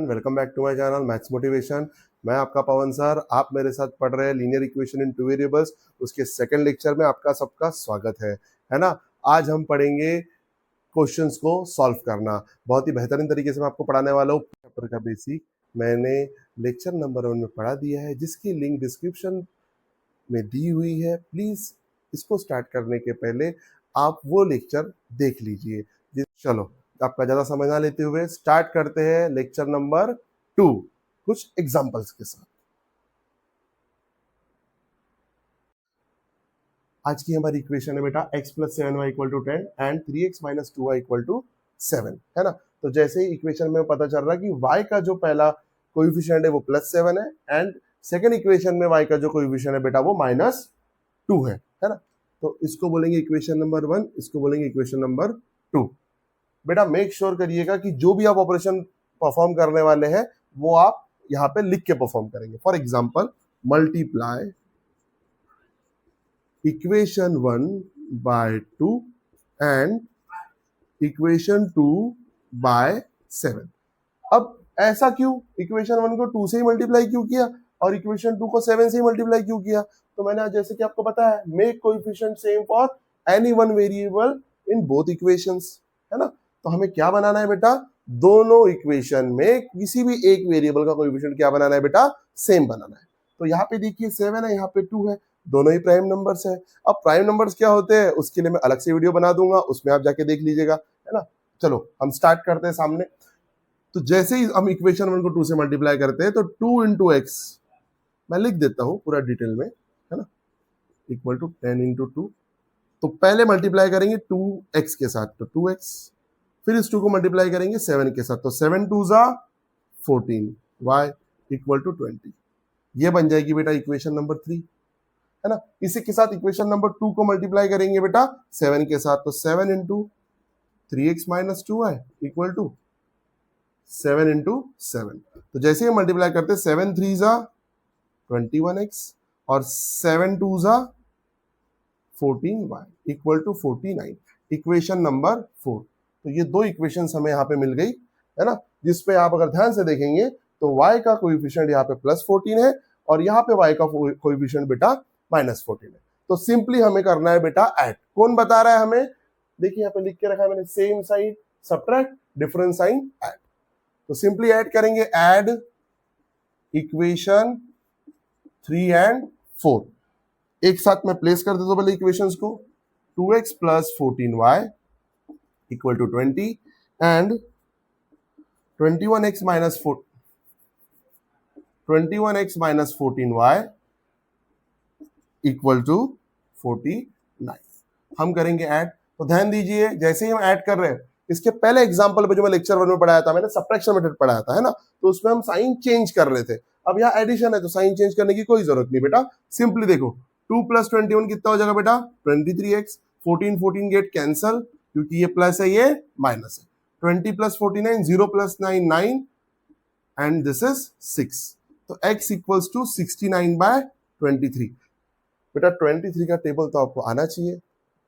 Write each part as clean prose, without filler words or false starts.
Welcome back to my channel maths motivation. मैं आपका Pawan sir, आप मेरे साथ पढ़ रहे हैं linear equation in two variables. उसके सेकंड लेक्चर में आपका सबका स्वागत है ना। आज हम पढ़ेंगे क्वेश्चंस को सॉल्व करना। बहुत ही बेहतरीन तरीके से मैं आपको पढ़ाने वाला हूँ। चैप्टर का बेसिक मैंने लेक्चर नंबर 1 में पढ़ा दिया है, जिसकी लिंक डिस्क्रिप्शन में दी हुई है। प्लीज इसको स्टार्ट करने के पहले आप वो लेक्चर देख लीजिए। चलो आपका ज्यादा समय ना लेते हुए स्टार्ट करते हैं लेक्चर नंबर 2 कुछ एग्जांपल्स के साथ। आज की हमारी इक्वेशन है बेटा x + 7y = 10 and 3x - 2y = 7, है ना। तो जैसे ही इक्वेशन में पता चल रहा है कि y का जो पहला कोएफिशिएंट है वो +7 है एंड सेकंड इक्वेशन में y का जो कोएफिशिएंट है बेटा वो -2 है ना। तो इसको बोलेंगे इक्वेशन नंबर 1, इसको बोलेंगे इक्वेशन नंबर 2। बेटा मेक श्योर करिएगा कि जो भी आप ऑपरेशन परफॉर्म करने वाले हैं वो आप यहाँ पे लिख के परफॉर्म करेंगे। For example, multiply equation 1 by 2 and equation 2 by 7। अब ऐसा क्यों, इक्वेशन 1 को 2 से ही मल्टीप्लाई क्यों किया और इक्वेशन 2 को 7 से ही मल्टीप्लाई क्यों किया? तो मैंने आज जैसे कि आपको पता है, make coefficient same for any one variable in both equations, है ना। तो हमें क्या बनाना है बेटा, दोनों इक्वेशन में किसी भी एक वेरिएबल का कोएफिशिएंट क्या बनाना है बेटा, सेम बनाना है। तो यहाँ पे देखिए 7 है, यहाँ पे 2 है, दोनों ही प्राइम नंबर्स है। अब प्राइम नंबर्स क्या होते हैं उसके लिए मैं अलग से वीडियो बना दूंगा, उसमें आप जाके देख लीजिएगा, है ना। चलो हम स्टार्ट करते हैं सामने। तो जैसे ही हम इक्वेशन 1 को 2 से मल्टीप्लाई करते हैं तो 2 × x, मैं लिख देता हूँ पूरा डिटेल में, है ना, इक्वल टू 10 × 2। तो पहले मल्टीप्लाई करेंगे 2x के साथ, तो 2x, फिर इस 2 को मल्टीप्लाई करेंगे 7 के साथ, तो 7 2 ज़ा 14, y = 20। ये बन जाएगी बेटा इक्वेशन नंबर 3, है ना। इसी के साथ इक्वेशन नंबर 2 को मल्टीप्लाई करेंगे बेटा 7 के साथ, तो 7 × 3x - 2y = 7 × 7। तो जैसे ही मल्टीप्लाई करते 7 3 ज़ा 21x और 7 2 ज़ा 14y = 49, इक्वेशन नंबर 4। तो ये दो इक्वेशंस हमें यहाँ पे मिल गई, है ना, जिसपे आप अगर ध्यान से देखेंगे तो y का कोएफिशिएंट यहाँ पे +14 है और यहाँ पे y का कोएफिशिएंट बेटा -14 है। तो सिंपली हमें करना है बेटा ऐड। कौन बता रहा है हमें? देखिए यहाँ पे लिख के रखा है मैंने, same sign subtract, different sign add. तो सिंपली ऐड करेंगे, ऐड इक्वेशन 3 एंड 4। एक साथ में प्लेस कर देता हूं पहले इक्वेशंस को। 2x + 14y = 20 and 21x - 14y = 49। हम करेंगे ऐड। तो ध्यान दीजिए, जैसे ही हम ऐड कर रहे हैं, इसके पहले एग्जांपल पे जो मैं लेक्चर 1 में पढ़ाया था, मैंने सब्ट्रैक्शन मेथड पढ़ाया था, है ना। तो उसमें हम साइन चेंज कर रहे थे। अब यहाँ एडिशन है तो साइन चेंज करने की कोई जरूरत नहीं बेटा। सिंपली देखो, 2 + 21 कितना हो जाएगा बेटा, 23x। 14 14 गेट कैंसल, क्योंकि ये प्लस है ये माइनस है। 20 + 49, 0 + 9 9 एंड दिस इज 6। तो x = 69/23। बेटा 23 का टेबल तो आपको आना चाहिए,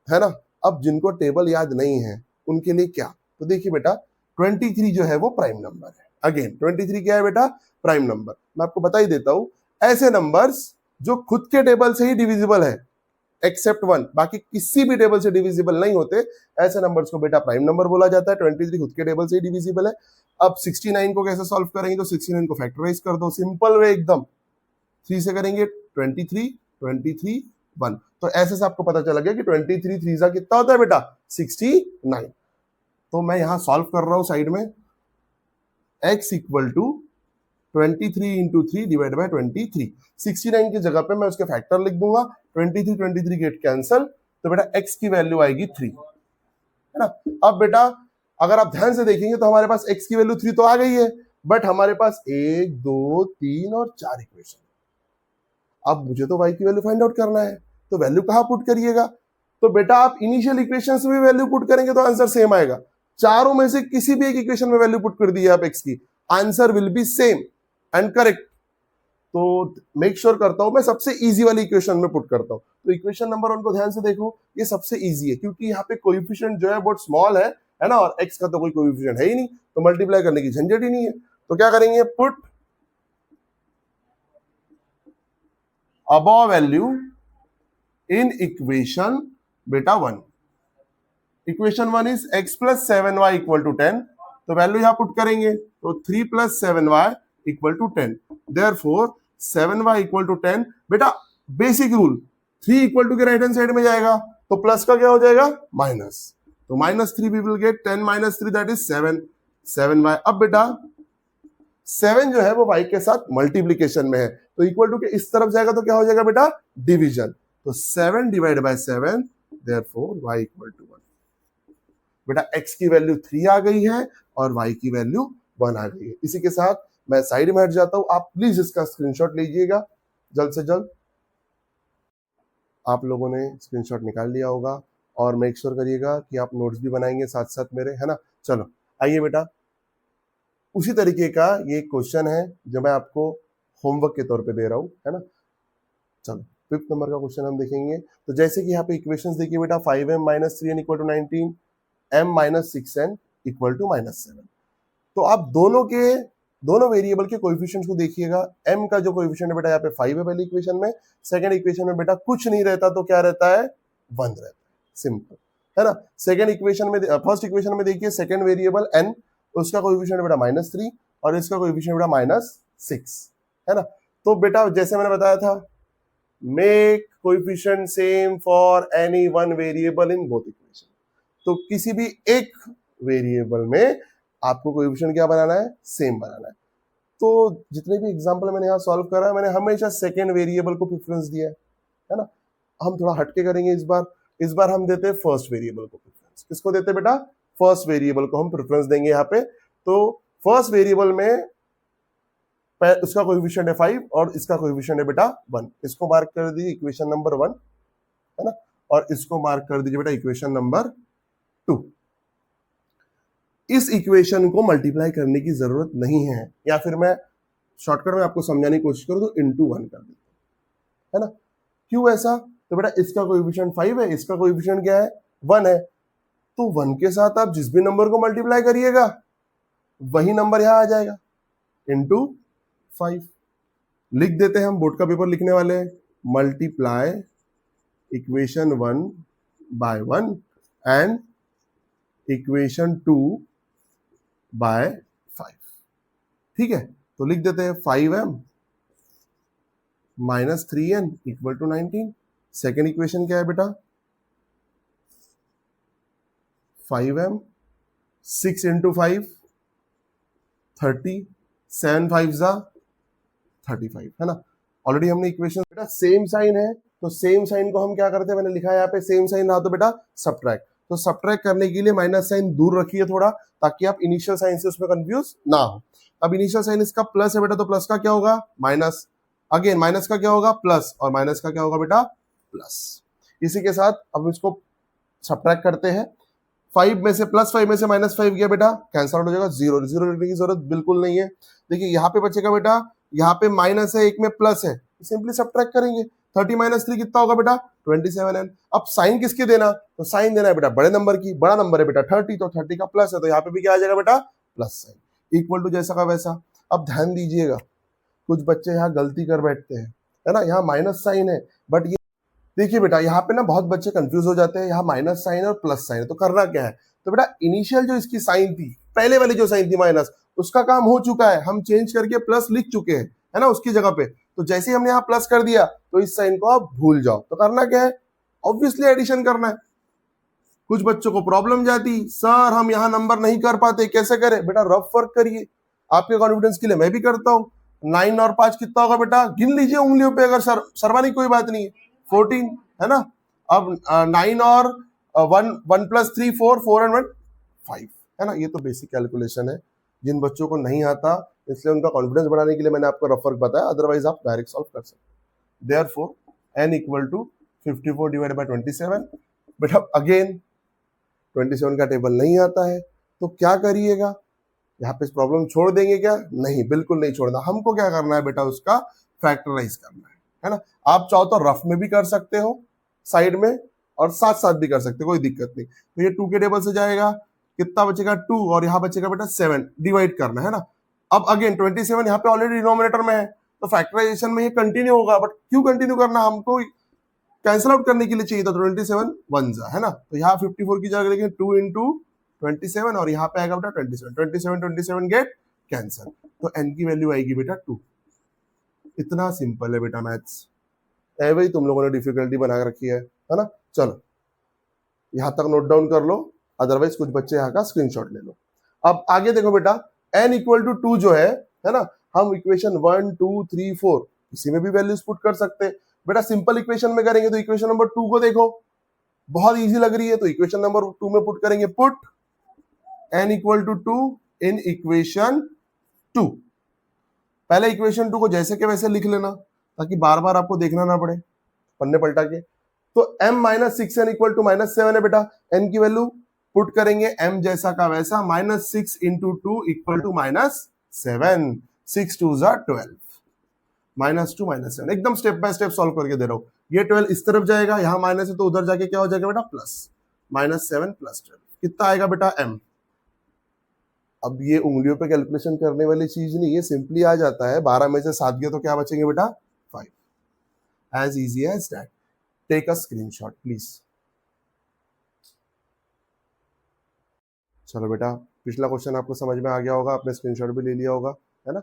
है ना। अब जिनको टेबल याद नहीं है उनके लिए क्या, तो देखिए बेटा 23 जो है वो प्राइम नंबर है। अगेन 23 क्या है बेटा, प्राइम नंबर। मैं आपको बता ही देता हूं, ऐसे नंबर्स जो खुद के टेबल से ही डिविजिबल है एक्सेप्ट 1, बाकी किसी भी टेबल से डिविजिबल नहीं होते, ऐसे नंबर्स को बेटा प्राइम नंबर बोला जाता है। 23 खुद के टेबल से ही डिविजिबल है। अब 69 को कैसे सॉल्व करेंगे, तो 69 को फैक्टराइज कर दो, सिंपल वे एकदम। 3 से करेंगे 23 23 1। तो ऐसे से आपको पता चला गया कि 23 3 ज़ा कितना होता है बेटा, 69। तो मैं यहां सॉल्व कर रहा हूं साइड में, x = 23 × 3 / 23। 69 की जगह पे मैं उसके फैक्टर लिख दूंगा, 23 23 गेट कैंसल, तो बेटा x की वैल्यू आएगी 3, है ना। अब बेटा अगर आप ध्यान से देखेंगे तो हमारे पास x की वैल्यू 3 तो आ गई है, बट हमारे पास 1 2 3 और 4 इक्वेशन। अब मुझे तो y की वैल्यू फाइंड आउट करना है, तो वैल्यू कहां पुट करिएगा? तो बेटा आप इनिशियल इक्वेशंस में वैल्यू पुट करेंगे तो आंसर सेम आएगा। चारों में से किसी भी एक इक्वेशन में वैल्यू पुट कर दी आप x की, answer will be same and correct. तो मेक श्योर करता हूं मैं सबसे इजी वाली इक्वेशन में पुट करता हूं। तो इक्वेशन नंबर 1 को ध्यान से देखो, ये सबसे इजी है क्योंकि यहाँ पे कोएफिशिएंट जो है बहुत स्मॉल है ना, और x का तो कोई कोएफिशिएंट है ही नहीं, तो मल्टीप्लाई करने की झंझट ही नहीं है। तो क्या करेंगे, put above value in equation बेटा 1। Equation 1 is x plus 7y equal to 10, तो वैल्यू यहां पुट करेंगे, तो 3 plus 7y equal to 10, therefore 7y equal to 10। बेटा बेसिक रूल, 3 इक्वल टू के राइट हैंड साइड में जाएगा, तो प्लस का क्या हो जाएगा, माइनस, तो -3 we will get 10 minus 3 that is 7y। अब बेटा 7 जो है वो y के साथ मल्टीप्लीकेशन में है, तो इक्वल टू के इस तरफ जाएगा तो क्या हो जाएगा बेटा, डिवीजन, तो 7 divide by 7, therefore y equal to 1। बेटा x की वैल्यू 3 आ गई है और y की वैल्यू 1 आ गई है। इसी के साथ मैं साइड में हट जाता हूं, आप प्लीज इसका स्क्रीनशॉट लीजिएगा जल्द से जल्द। आप लोगों ने स्क्रीनशॉट निकाल लिया होगा और मेक श्योर करिएगा कि आप नोट्स भी बनाएंगे साथ साथ मेरे, है ना। चलो आइए बेटा, उसी तरीके का ये क्वेश्चन है जो मैं आपको होमवर्क के तौर पे दे रहा हूं, है ना। चलो 5th नंबर का क्वेश्चन हम देखेंगे। तो जैसे कि यहाँ पे इक्वेशंस देखिए बेटा, 5m minus 3n equal to 19, m minus 6n equal to -7। तो आप दोनों वेरिएबल के कोएफिशिएंट्स को देखिएगा। m का जो कोएफिशिएंट है बेटा यहाँ पे 5 है पहली इक्वेशन में, सेकंड इक्वेशन में बेटा कुछ नहीं रहता तो क्या रहता है, 1 रहता है, सिंपल, है ना। सेकंड इक्वेशन में, फर्स्ट इक्वेशन में देखिए सेकंड वेरिएबल n, उसका कोएफिशिएंट बेटा -3 और इसका कोएफिशिएंट बेटा -6, है ना। तो बेटा जैसे मैंने बताया था, make coefficient same for any one variable in both equation. तो किसी भी एक वेरिएबल में आपको कोएफिशिएंट क्या बनाना है, सेम बनाना है। तो जितने भी एग्जांपल मैंने यहाँ सॉल्व करा है, मैंने हमेशा सेकंड वेरिएबल को प्रेफरेंस दिया है ना। हम थोड़ा हटके करेंगे इस बार हम देते हैं फर्स्ट वेरिएबल को प्रेफरेंस। किसको देते हैं बेटा, फर्स्ट वेरिएबल को हम प्रेफरेंस देंगे यहाँ पे। तो फर्स्ट वेरिएबल में उसका कोएफिशिएंट है 5 और इसका कोएफिशिएंट है बेटा 1। इसको मार्क कर दीजिए इक्वेशन नंबर 1, है ना, और इसको मार्क कर दीजिए बेटा इक्वेशन नंबर 2। इस इक्वेशन को मल्टीप्लाई करने की जरूरत नहीं है, या फिर मैं शॉर्टकट में आपको समझाने की कोशिश करूं तो इनटू 1 कर देते हैं, है ना। क्यों ऐसा, तो बेटा इसका कोएफिशिएंट 5 है, इसका कोएफिशिएंट क्या है, 1 है, तो 1 के साथ आप जिस भी नंबर को मल्टीप्लाई करिएगा वही नंबर यहां आ जाएगा, इनटू 5। लिख देते हैं, हम बोर्ड का पेपर लिखने वाले हैं, multiply equation 1 by 1 and equation 2 by 5, ठीक है। तो लिख देते हैं 5m minus 3n equal to 19। Second equation क्या है बेटा, 5m 6 इंटू 5 30, 7 5 जा 35, है ना। ऑलरेडी हमने इक्वेशन, बेटा सेम साइन है तो सेम साइन को हम क्या करते हैं, मैंने लिखा है यहाँ पे सेम साइन रहा तो बेटा सब्ट्रैक्ट। तो सब्ट्रैक्ट करने के लिए माइनस साइन दूर रखिए थोड़ा, ताकि आप इनिशियल साइन से उसमें कंफ्यूज ना हो। अब इनिशियल साइन इसका प्लस है बेटा, तो प्लस का क्या होगा माइनस, अगेन माइनस का क्या होगा प्लस, और माइनस का क्या होगा बेटा प्लस। इसी के साथ अब इसको सब्ट्रैक्ट करते हैं। 5 में से +5 में से -5 गया बेटा, कैंसल आउट हो जाएगा, 0 लिखने की जरूरत बिल्कुल नहीं है। देखिए यहाँ पे बचेगा बेटा, यहाँ पे माइनस है, एक में प्लस है, सिंपली सब्ट्रैक्ट करेंगे। 30 माइनस 3 कितना होगा बेटा 27n। अब साइन किसकी देना, तो साइन देना है बेटा बड़े नंबर की, बड़ा नंबर है बेटा 30, तो 30 का प्लस है, तो यहाँ पे भी क्या आ जाएगा बेटा प्लस साइन, इक्वल टू जैसा का वैसा। अब ध्यान दीजिएगा, कुछ बच्चे यहाँ गलती कर बैठते हैं, है ना, यहाँ माइनस साइन है, बट ये देखिए बेटा यहाँ पे ना बहुत बच्चे कंफ्यूज हो जाते हैं, यहाँ माइनस साइन और प्लस साइन है, तो करना क्या है, तो बेटा इनिशियल जो इसकी साइन थी, पहले वाली जो साइन थी माइनस, उसका काम हो चुका है, हम चेंज करके प्लस लिख चुके हैं, है ना, उसकी जगह पे। तो जैसे ही हमने यहाँ प्लस कर दिया तो इस साइन को आप भूल जाओ। तो करना क्या है, ऑब्वियसली एडिशन करना है। कुछ बच्चों को प्रॉब्लम जाती, सर हम यहाँ नंबर नहीं कर पाते, कैसे करें, बेटा रफ वर्क करिए, आपके कॉन्फिडेंस के लिए मैं भी करता हूँ। 9 और 5 कितना होगा बेटा, गिन लीजिए उंगलियों पे, अगर सरवानी कोई बात नहीं है, 14, है ना। अब 9 और 1 + 3 4 एंड 1 5, है ना। ये तो बेसिक कैलकुलेशन है, जिन बच्चों को नहीं आता इसलिए उनका कॉन्फिडेंस बढ़ाने के लिए मैंने आपको रफ वर्क बताया, अदरवाइज आप डायरेक्ट सॉल्व कर सकते। Therefore n equal to 54 divided by 27। बेटा अगेन 27 का टेबल नहीं आता है तो क्या करिएगा, यहाँ पे प्रॉब्लम छोड़ देंगे क्या, नहीं बिल्कुल नहीं छोड़ना, हमको क्या करना है बेटा उसका फैक्टराइज करना है ना। आप चाहो तो रफ में भी कर सकते हो साइड में, और साथ साथ भी कर सकते हो, कोई दिक्कत नहीं। तो ये 2 के टेबल से जाएगा, कितना बचेगा 2, और यहाँ बचेगा बेटा 7, डिवाइड करना है ना। अब अगेन 27 यहाँ पे ऑलरेडी डिनोमिनेटर में है, तो फैक्टराइजेशन में ये कंटिन्यू होगा, बट क्यों कंटिन्यू करना, हमको कैंसिल आउट करने के लिए चाहिए था 27 वन जा, है ना, तो यहाँ 54 की जगह लिखें 2 इंटू 27 और यहाँ पे आएगा बेटा 27 गेट कैंसिल, तो n की वैल्यू आएगी बेटा 2। इतना सिंपल है बेटा मैथ्स, वही तुम लोगों ने डिफिकल्टी बना रखी है ना। चलो यहां तक नोट डाउन कर लो, अदरवाइज कुछ बच्चे यहाँ का स्क्रीनशॉट ले लो। अब आगे देखो बेटा, n इक्वल टू 2 जो है ना, हम इक्वेशन 1 2 3 4 इसी में भी वैल्यूज पुट कर सकते हैं बेटा। सिंपल इक्वेशन में करेंगे तो इक्वेशन नंबर 2 को देखो, बहुत इजी लग रही है, तो इक्वेशन नंबर 2 में पुट करेंगे, put n equal to 2 in equation 2। पहले इक्वेशन 2 को जैसे के वैसे लिख लेना, ताकि बार बार आपको देखना ना पड़े पन्ने पलटा के। तो m minus 6n equal to -7 है बेटा, n की वैल्यू पुट करेंगे m जैसा का वैसा, -6 इंटू 2 इक्वल टू -7, 6 2 जा 12, -2 -7, एकदम स्टेप बाय स्टेप सॉल्व करके दे रहा हूं। ये 12 इस तरफ जाएगा, यहाँ माइनस है तो उधर जाके क्या हो जाएगा बेटा, प्लस, -7 + 12 कितना आएगा बेटा m। अब ये उंगलियों पे कैलकुलेशन करने वाली चीज नहीं, ये सिंपली आ जाता है, 12 में से 7 गए तो क्या बचेंगे बेटा 5, as easy as that. Take a screenshot please. चलो बेटा, पिछला क्वेश्चन आपको समझ में आ गया होगा, आपने स्क्रीनशॉट भी ले लिया होगा, है ना।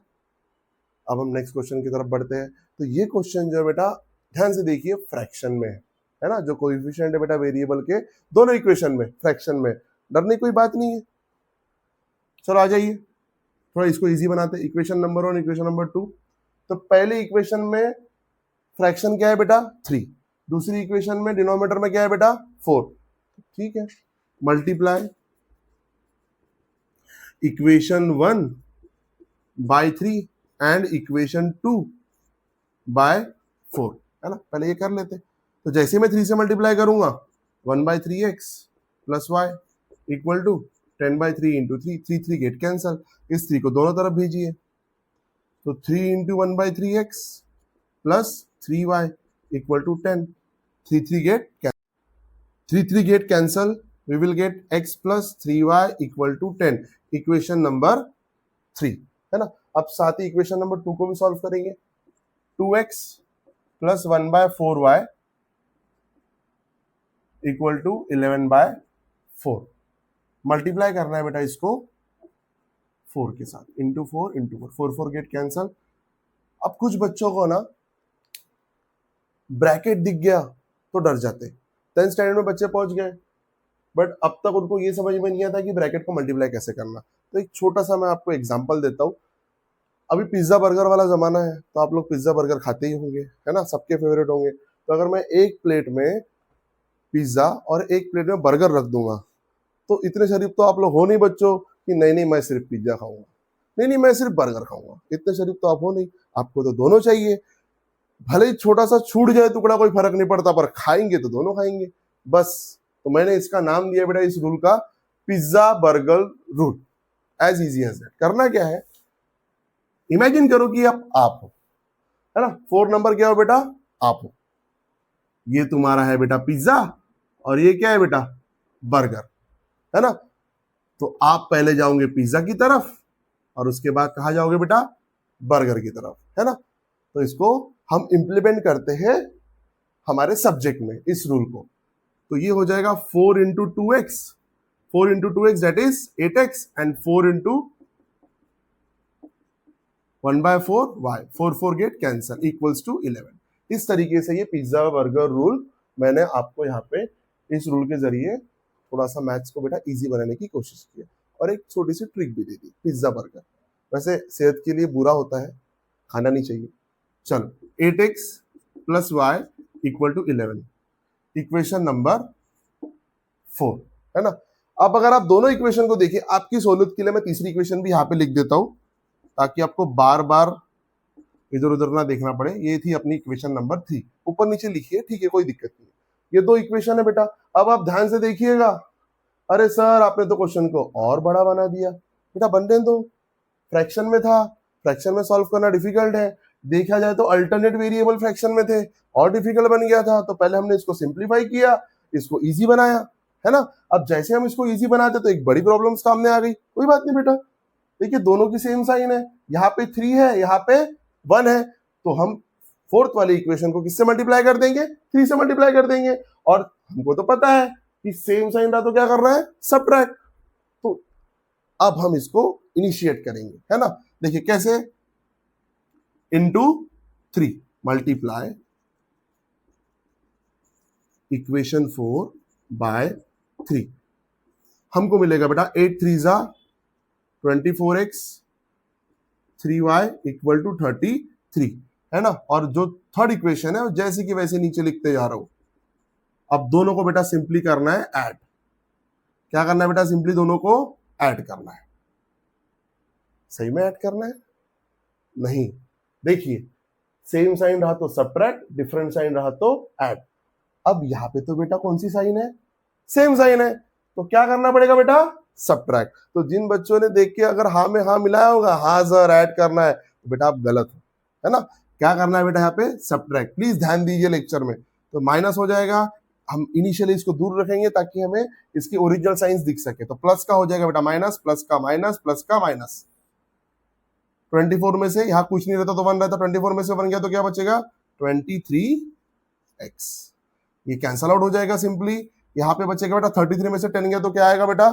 अब हम नेक्स्ट क्वेश्चन की तरफ बढ़ते हैं। तो ये क्वेश्चन जो है बेटा, ध्यान से देखिए, फ्रैक्शन में है ना, जो कोएफिशिएंट है बेटा वेरिएबल के दोनों इक्वेशन में, फ्रैक्शन में, डरने की कोई बात नहीं है। चलो आ जाइए, थोड़ा इसको इजी बनाते हैं। Equation number 1 equation number 2। तो पहले इक्वेशन में फ्रैक्शन क्या है बेटा 3, दूसरी इक्वेशन में डिनोमिनेटर में क्या है बेटा 4, ठीक है। Multiply equation 1 by 3 and equation 2 by 4, है ना, पहले ये कर लेते। तो जैसे मैं 3 से मल्टीप्लाई करूंगा, 1/3x plus y equal to 10/3 into 3, 3 3 get cancel, इस 3 को दोनों तरफ भेजिए, तो 3 into 1/3x plus 3y equal to 10, 3 3 get 3 3 get cancel, we will get x plus 3y equal to 10, equation number 3, है ना। अब साथ ही इक्वेशन नंबर 2 को भी सॉल्व करेंगे, 2x plus 1/4y equal to 11/4, multiply करना है बेटा इसको 4 के साथ, इंटू 4 इंटू 4, 4 4 गेट कैंसल। अब कुछ बच्चों को ना ब्रैकेट दिख गया तो डर जाते, 10th स्टैंडर्ड में बच्चे पहुंच गए, बट अब तक उनको ये समझ में नहीं आता कि ब्रैकेट को मल्टीप्लाई कैसे करना। तो एक छोटा सा मैं आपको एग्जांपल देता हूँ। अभी पिज्जा बर्गर वाला जमाना है, तो आप लोग पिज्जा बर्गर खाते ही होंगे, है ना, सबके फेवरेट होंगे। तो अगर मैं एक प्लेट में पिज्जा और एक प्लेट में बर्गर रख दूंगा, तो इतने शरीफ तो आप लोग हो नहीं बच्चों कि नहीं नहीं मैं सिर्फ पिज्जा खाऊंगा, नहीं नहीं मैं सिर्फ बर्गर खाऊंगा, इतने शरीफ तो आप हो नहीं, आपको तो दोनों चाहिए। भले ही छोटा सा छूट जाए टुकड़ा कोई फर्क नहीं पड़ता, पर खाएंगे तो दोनों खाएंगे बस। तो मैंने इसका नाम दिया बेटा इस रूल का pizza burger rule, as easy as that. करना क्या है, इमेजिन करो कि आप हो, है ना, 4 नंबर क्या हो बेटा आप हो, ये तुम्हारा है बेटा पिज्जा और ये क्या है बेटा बर्गर, है ना। तो आप पहले जाओगे पिज्जा की तरफ और उसके बाद कहा जाओगे बेटा बर्गर की तरफ, है ना। तो इसको हम इंप्लीमेंट करते हैं हमारे सब्जेक्ट में इस रूल को। तो ये हो जाएगा 4 into 2x, 4 into 2x that is 8x and 4 into 1/4y, 4 4 get cancel equals to 11। इस तरीके से ये पिज्जा बर्गर रूल मैंने आपको यहाँ पे इस रूल के जरिए थोड़ा सा मैथ्स को बेटा इजी बनाने की कोशिश की है, और एक छोटी सी ट्रिक भी दे दी। पिज्जा बर्गर वैसे सेहत के लिए बुरा होता है, खाना नहीं चाहिए। चलो 8x plus y equal to 11, equation number 4, है ना। अब अगर आप दोनों इक्वेशन को देखिए, आपकी सहूलियत के लिए मैं तीसरी इक्वेशन भी यहाँ पे लिख देता हूं, ताकि आपको बार बार इधर उधर ना देखना पड़े। ये थी अपनी इक्वेशन नंबर 3, ऊपर नीचे लिखिए, ठीक है, कोई दिक्कत नहीं। ये 2 इक्वेशन है बेटा। अब आप ध्यान से देखिएगा, अरे सर आपने तो क्वेश्चन को और बड़ा बना दिया। बेटा बनने दो, फ्रैक्शन में था, फ्रैक्शन में सॉल्व करना डिफिकल्ट है। देखा जाए तो अल्टरनेट वेरिएबल फ्रैक्शन में थे और डिफिकल्ट बन गया था, तो पहले हमने इसको सिंप्लीफाई किया, इसको इजी बनाया, है ना। अब जैसे हम इसको इजी बनाते तो एक बड़ी प्रॉब्लम सामने आ गई। कोई बात नहीं बेटा, देखिए दोनों की सेम साइन है, यहाँ पे 3 है, यहाँ पे 1 है, तो हम फोर्थ वाली इक्वेशन को किससे मल्टीप्लाई कर देंगे? 3 से मल्टीप्लाई कर देंगे। और हमको तो पता है कि सेम साइन रहा तो क्या करना है? सबट्रैक्ट। तो अब हम इसको इनिशिएट करेंगे, है ना। देखिए कैसे, इनटू 3 मल्टीप्लाई इक्वेशन 4 बाय 3, हमको मिलेगा बेटा 8 3 जा 24x, 3y इक्वल टू 33, है ना। और जो थर्ड इक्वेशन है जैसे कि वैसे नीचे लिखते जा रहा हूं। अब दोनों को बेटा सिंपली करना है ऐड। क्या करना है बेटा? सिंपली दोनों को ऐड करना है। सही में ऐड करना है? नहीं, देखिए सेम साइन रहा तो सबट्रैक्ट, डिफरेंट साइन रहा तो ऐड। अब यहां पे तो बेटा कौन सी साइन है? सेम साइन है, तो क्या करना पड़ेगा बेटा? सबट्रैक्ट। तो जिन बच्चों ने देख के अगर हाँ में हाँ मिलाया होगा, हाँ सर ऐड करना है, तो बेटा आप गलत हो, है ना। क्या करना है बेटा? यहाँ पे सबट्रैक्ट। प्लीज ध्यान दीजिए लेक्चर में। तो माइनस हो जाएगा, हम इनिशियली इसको दूर रखेंगे ताकि हमें इसकी ओरिजिनल साइंस दिख सके। तो प्लस का हो जाएगा बेटा माइनस, प्लस का माइनस, प्लस का माइनस। 24 में से यहाँ कुछ नहीं रहता तो 1 रहता, 24 में से 1 गया तो क्या बचेगा? 23x। ये कैंसल आउट हो जाएगा सिंपली। यहाँ पे बचेगा बेटा 33 में से 10 गया तो क्या आएगा बेटा?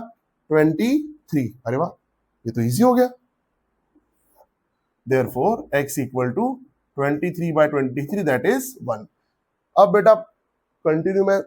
23। अरे वाह, ये तो इजी हो गया। Therefore x equal to 23/23 that is 1। अब बेटा कंटिन्यू, मैं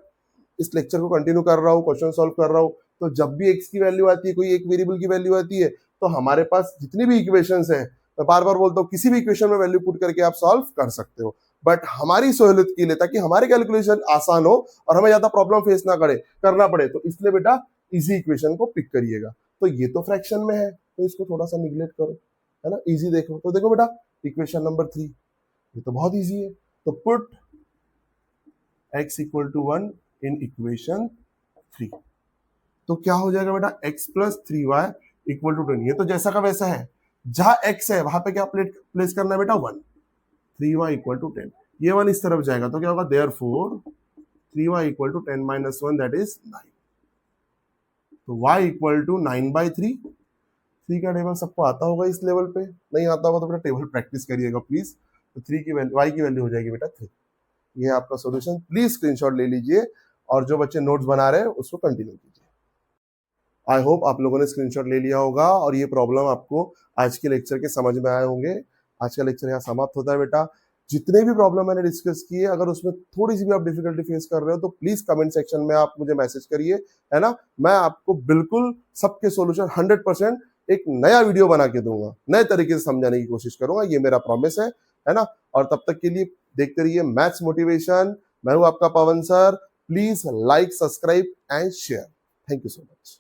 इस लेक्चर को कंटिन्यू कर रहा हूँ, क्वेश्चन सॉल्व कर रहा हूँ। तो जब भी x की वैल्यू आती है, कोई एक वेरिएबल की वैल्यू आती है, तो हमारे पास जितनी भी इक्वेशंस है, मैं बार बार बोलता हूँ किसी भी इक्वेशन में वैल्यू पुट करके आप सॉल्व कर सकते हो। बट हमारी सहूलियत के लिए, ताकि हमारी कैलकुलेशन आसान हो और हमें ज्यादा प्रॉब्लम फेस ना करना पड़े, तो इसलिए बेटा इजी इक्वेशन को पिक करिएगा। तो ये तो फ्रैक्शन में है, तो इसको थोड़ा सा निगलेक्ट करो, है ना। इजी देखो, तो देखो बेटा इक्वेशन नंबर 3, ये तो बहुत इजी है। तो put x equal to 1 in equation 3, तो क्या हो जाएगा बेटा? x plus 3y equal to 10। ये तो जैसा का वैसा है, जहां x है वहां पे क्या प्लेस करना है बेटा? 1। 3y इक्वल टू 10, ये 1 इस तरफ जाएगा तो क्या होगा? Therefore 3y equal to 10 minus 1 that is 9। तो y इक्वल टू 9/3। 3 का टेबल सबको आता होगा इस लेवल पे, नहीं आता होगा तो बेटा टेबल प्रैक्टिस करिएगा प्लीज। तो 3 की वैल्यू, y की वैल्यू हो जाएगी बेटा 3। ये आपका सॉल्यूशन, प्लीज स्क्रीनशॉट ले लीजिए और जो बच्चे नोट्स बना रहे हैं उसको कंटिन्यू कीजिए। आई होप आप लोगों ने स्क्रीनशॉट ले लिया होगा और ये प्रॉब्लम आपको आज के लेक्चर के समझ में आए होंगे। आज का लेक्चर यहाँ समाप्त होता है बेटा। जितने भी प्रॉब्लम मैंने डिस्कस किए, अगर उसमें थोड़ी सी भी आप डिफिकल्टी फेस कर रहे हो तो प्लीज कमेंट सेक्शन में आप मुझे मैसेज करिए, है ना। मैं आपको बिल्कुल सबके सॉल्यूशन 100% एक नया वीडियो बना के दूंगा, नए तरीके से समझाने की कोशिश करूंगा, ये मेरा प्रॉमिस है ना। और तब तक के लिए देखते रहिए मैथ्स मोटिवेशन। मैं हूं आपका Pawan sir. Please like, subscribe and share. Thank you so much.